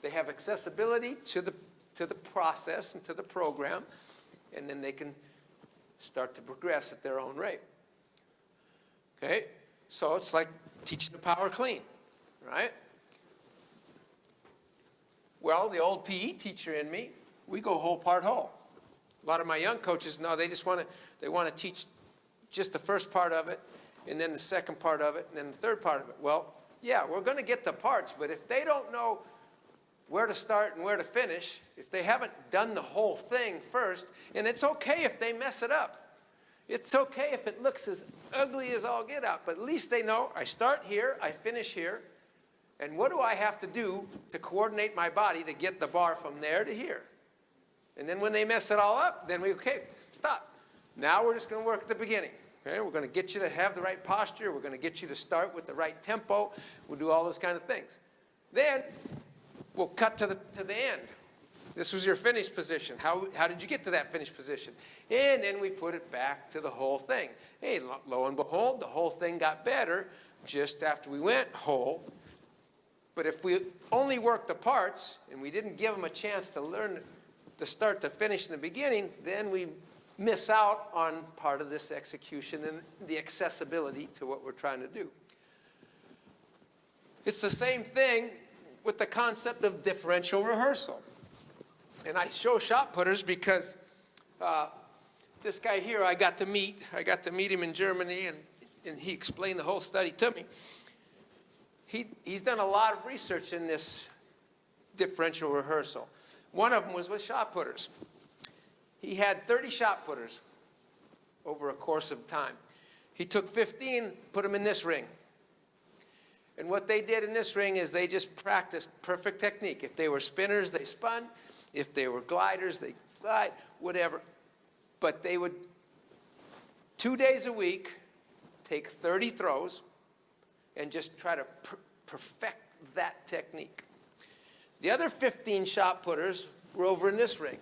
They have accessibility to the process and to the program, and then they can start to progress at their own rate. Okay? So it's like teaching the power clean, right? Well, the old PE teacher in me, we go whole part whole. A lot of my young coaches, no, they want to teach just the first part of it, and then the second part of it, and then the third part of it. Well, yeah, we're going to get the parts, but if they don't know where to start and where to finish, if they haven't done the whole thing first, and it's okay if they mess it up. It's okay if it looks as ugly as all get out, but at least they know I start here, I finish here, and what do I have to do to coordinate my body to get the bar from there to here? And then when they mess it all up, then okay, stop. Now we're just going to work at the beginning. Okay? We're going to get you to have the right posture. We're going to get you to start with the right tempo. We'll do all those kind of things. Then we'll cut to the end. This was your finished position. How did you get to that finished position? And then we put it back to the whole thing. Hey, lo and behold, the whole thing got better just after we went whole. But if we only worked the parts and we didn't give them a chance to learn the start to finish in the beginning, then we miss out on part of this execution and the accessibility to what we're trying to do. It's the same thing with the concept of differential rehearsal. And I show shot putters because this guy here I got to meet him in Germany, and he explained the whole study to me. He's done a lot of research in this differential rehearsal. One of them was with shot putters. He had 30 shot putters over a course of time. He took 15, put them in this ring. And what they did in this ring is they just practiced perfect technique. If they were spinners, they spun. If they were gliders, they glide, whatever. But they would, 2 days a week, take 30 throws and just try to perfect that technique. The other 15 shot putters were over in this ring.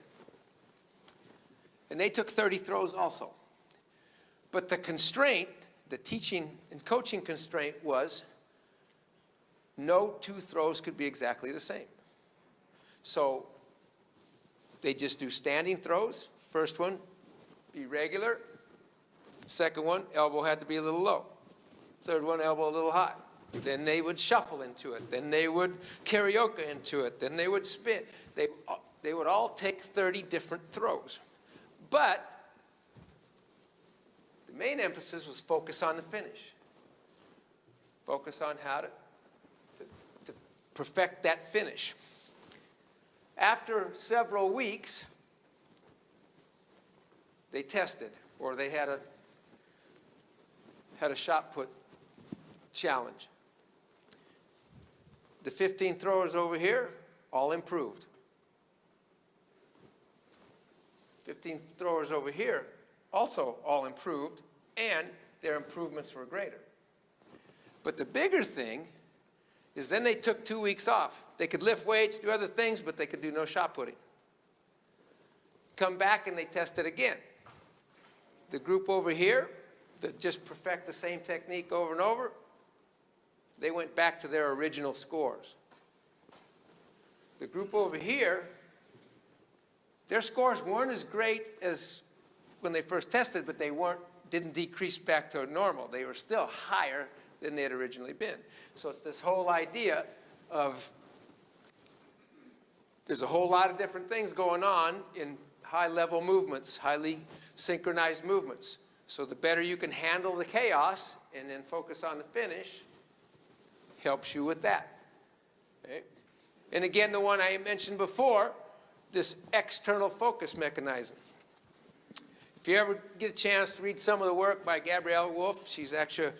And they took 30 throws also. But the constraint, the teaching and coaching constraint was no two throws could be exactly the same. So they just do standing throws. First one, be regular. Second one, elbow had to be a little low. Third one, elbow a little high. Then they would shuffle into it. Then they would karaoke into it. Then they would spin. They would all take 30 different throws. But the main emphasis was focus on the finish. Focus on how to perfect that finish. After several weeks, they tested, or they had a shot put challenge. The 15 throwers over here all improved. 15 throwers over here also all improved, and their improvements were greater. But the bigger thing is then they took 2 weeks off. They could lift weights, do other things, but they could do no shot putting. Come back and they tested again. The group over here that just perfect the same technique over and over, they went back to their original scores. The group over here, their scores weren't as great as when they first tested, but they didn't decrease back to normal. They were still higher than they had originally been. So it's this whole idea of there's a whole lot of different things going on in high-level movements, highly synchronized movements. So the better you can handle the chaos and then focus on the finish helps you with that. Okay? And again, the one I mentioned before, this external focus mechanism. If you ever get a chance to read some of the work by Gabrielle Wolf, she's actually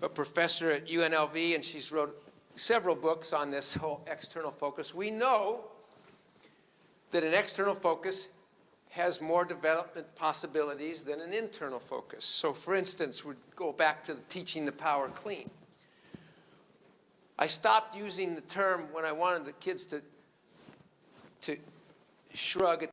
a professor at UNLV, and she's wrote several books on this whole external focus. We know that an external focus has more development possibilities than an internal focus. So for instance, we go back to teaching the power clean. I stopped using the term when I wanted the kids to shrug at